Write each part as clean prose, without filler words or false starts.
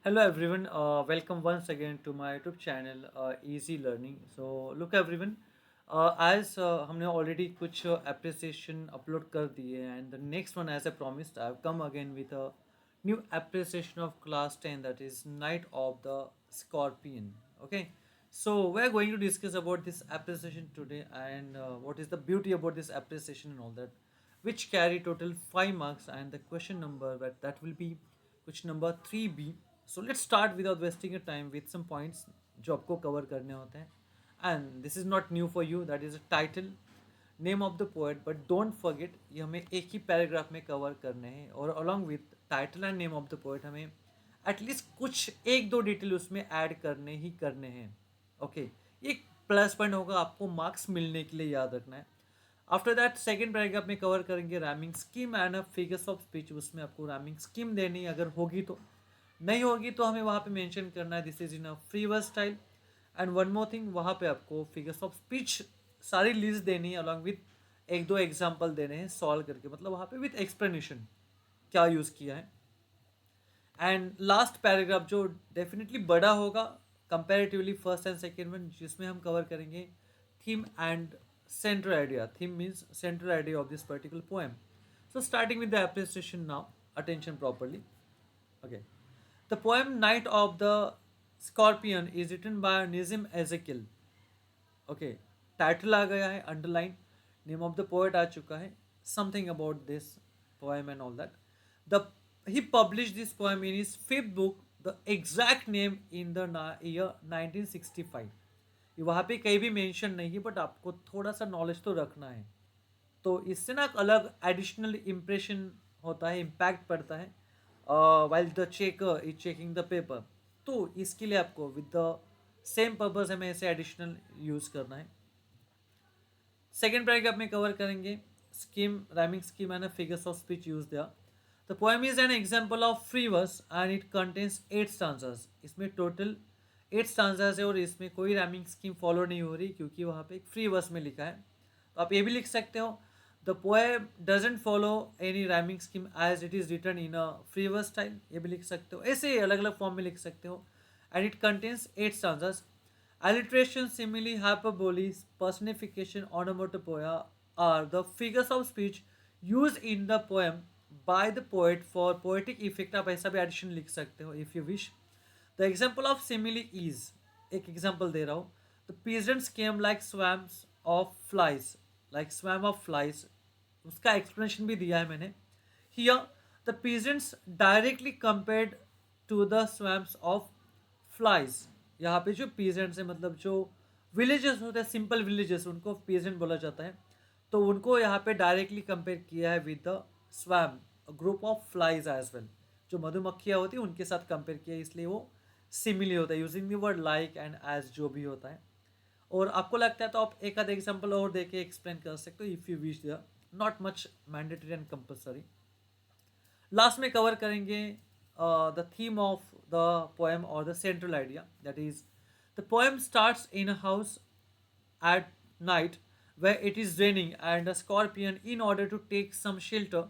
Hello everyone, welcome once again to my YouTube channel Easy Learning. So look everyone, as हमने already कुछ appreciation upload कर दिए and the next one as I promised I've come again with a new appreciation of class 10, that is Night of the Scorpion. Okay, so we're going to discuss about this appreciation today and what is the beauty about this appreciation and all that, which carry total 5 marks, and the question number that will be question number 3B. So let's start without wasting your time with some points जो आपको cover करने होते हैं. And this is not new for you, that is a title, name of the poet, but don't forget ये हमें एक ही paragraph में cover करने हैं, और along with title and name of the poet हमें एटलीस्ट कुछ एक दो डिटेल उसमें ऐड करने ही करने हैं. ओके, ये प्लस पॉइंट होगा, आपको मार्क्स मिलने के लिए याद रखना है. आफ्टर दैट सेकेंड पैराग्राफ में कवर करेंगे rhyming scheme and figures of speech. उसमें आपको रैमिंग स्कीम देनी अगर होगी तो, नहीं होगी तो हमें वहाँ पे मेंशन करना है this is in a free verse style. And one more thing, वहाँ पे आपको फिगर्स ऑफ स्पीच सारी लिस्ट देनी है अलॉन्ग विथ एक दो एग्जाम्पल देने हैं सॉल्व करके, मतलब वहाँ पे विथ एक्सप्लेनेशन क्या यूज़ किया है. एंड लास्ट पैराग्राफ जो डेफिनेटली बड़ा होगा comparatively first and second one, जिसमें हम कवर करेंगे theme and central idea. Theme means central idea of this particular poem. So starting with the appreciation now, attention properly. Okay. The poem Night of the Scorpion is written by Nizim Ezekiel. Okay. Title आ गया है, underline. Name of the poet आ चुका है. Something about this poem and all that. The He published this poem in his fifth book. The exact name in the year 1965. ये वहाँ पे कहीं भी mention नहीं है, बट आपको थोड़ा सा नॉलेज तो रखना है. तो इससे ना एक अलग एडिशनल इम्प्रेशन होता है, इम्पैक्ट पड़ता है while the checker is checking the paper. तो इसके लिए आपको विद द सेम पर्पज हमें ऐसे एडिशनल यूज़ करना है. सेकेंड पैराग्राफ में कवर करेंगे scheme, rhyming scheme and figures of speech use दिया. The poem is an example of free verse and it contains 8 stanzas. इसमें टोटल 8 स्टांजास है और इसमें कोई राइमिंग स्कीम फॉलो नहीं हो रही क्योंकि वहाँ पे एक फ्री वर्स में लिखा है. तो आप ये भी लिख सकते हो, the poem doesn't follow any rhyming scheme as it is written in a free verse style. ये भी लिख सकते हो, ऐसे अलग अलग फॉर्म में लिख सकते हो. And it contains 8 स्टांजास. Alliteration, simile, hyperbole, personification, onomatopoeia are the figures of speech used in the poem by the poet for poetic effect. आप ऐसा भी addition लिख सकते हो if you wish. The example of simile is, एक example दे रहा हूँ, the peasants came like swarms of flies, like swarm of flies. उसका explanation भी दिया है मैंने. Here, the peasants directly compared to the swarms of flies. यहाँ पे जो पीजेंट्स है, मतलब जो विलेजेस होते हैं, सिंपल विलेजेस, उनको पीजेंट बोला जाता है. तो उनको यहाँ पे डायरेक्टली कंपेयर किया है with the swarm, group of flies as well. जो मधुमक्खियाँ होती है उनके साथ कंपेयर किया है, इसलिए वो सिमिली होता है, using the word like and as जो भी होता है. और आपको लगता है तो आप एक आध एग्जाम्पल और देके एक्सप्लेन कर सकते हो if you wish. The not much mandatory and compulsory. Last में कवर करेंगे the theme of the poem or the central idea, that is the poem starts in a house at night where it is raining and a scorpion, in order to take some shelter,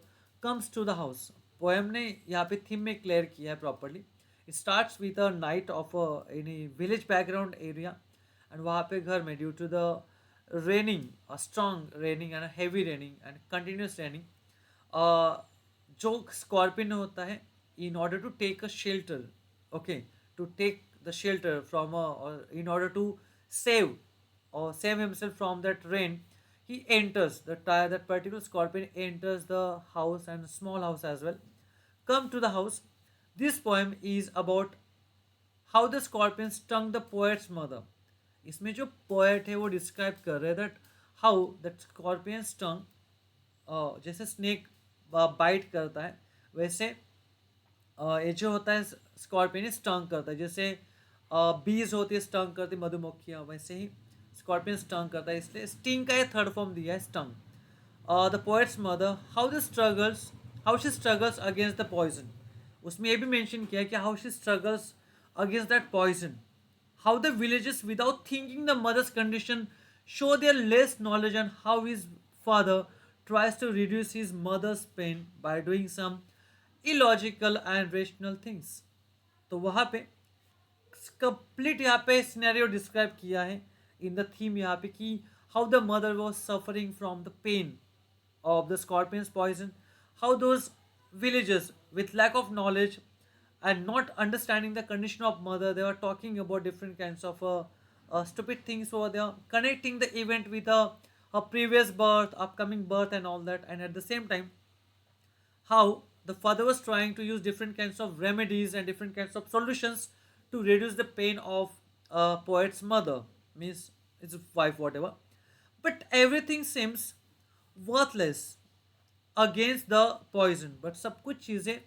comes to the house. Poem ने यहाँ पे theme में clear किया है properly. It starts with a night of a in a village background area, and वहाँ पे घर में due to the raining, a strong raining and a heavy raining and continuous raining, जो स्कॉर्पियन होता है, in order to take a shelter, okay, to take the shelter from a, or in order to save or save himself from that rain, he enters that particular scorpion enters the house, and small house as well, come to the house. This poem is about how the scorpion stung the poet's mother. इसमें जो poet है वो describe कर रहे हैं that how that scorpion stung, जैसे snake bite करता है वैसे ये जो होता है स्कॉर्पियन स्टंग करता है. जैसे बीज होती है स्टंग करती मधुमक्खियाँ, वैसे ही स्कॉर्पियन स्टंग करता है, इसलिए स्टिंग का ये थर्ड फॉर्म दिया है stung. The poet's mother, how she struggles against the poison. उसमें ये भी मेंशन किया है कि how she struggles against that poison. How the villages without thinking the mother's condition show their less knowledge, and how his father tries to reduce his mother's pain by doing some illogical and rational things. तो वहाँ पे complete यहाँ पे scenario describe किया है in the theme यहाँ पे कि how the mother was suffering from the pain of the scorpion's poison, how those villagers with lack of knowledge and not understanding the condition of mother, they were talking about different kinds of stupid things over there, connecting the event with a previous birth, upcoming birth, and all that, and at the same time, how the father was trying to use different kinds of remedies and different kinds of solutions to reduce the pain of a poet's mother, means his wife, whatever. But everything seems worthless against the poison, but सब कुछ चीज़ें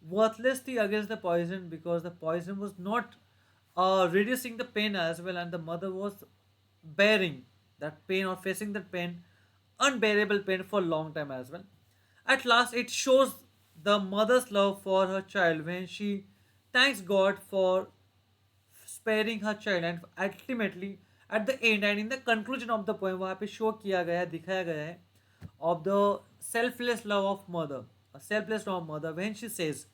worthless थी against the poison because the poison was not reducing the pain as well, and the mother was bearing that pain or facing that pain, unbearable pain for a long time as well. At last, it shows the mother's love for her child when she thanks God for sparing her child, and ultimately at the end and in the conclusion of the poem वहाँ पे show किया गया है, दिखाया गया है of the selfless love of mother, a selfless love of mother when she says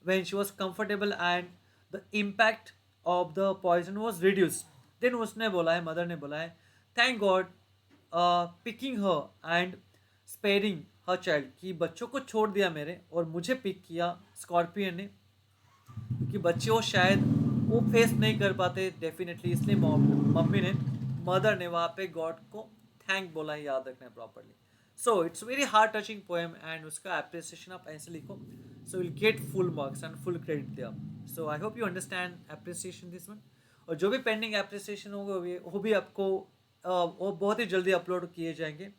when she was comfortable and the impact of the poison was reduced, then उसने बोला है, mother ने बोला है, thank God picking her and sparing her child, कि बच्चों को छोड़ दिया मेरे और मुझे पिक किया स्कॉर्पियन ने, कि बच्चे वो शायद वो फेस नहीं कर पाते डेफिनेटली, इसलिए मम्मी ने, मदर ने वहाँ पे गॉड को थैंक बोला है, याद रखना है properly. So it's very heart touching poem and उसका अप्रिसिएशन आप ऐसे लिखो, so will get full marks and full credit there. So I hope you understand appreciation this one. और जो भी पेंडिंग अप्रिसिएशन होगा वो भी आपको वो बहुत ही जल्दी अपलोड किए जाएंगे.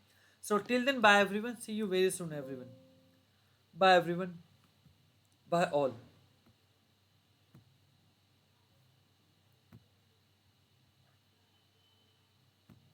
So till then bye everyone, see you very soon everyone, bye everyone, bye all.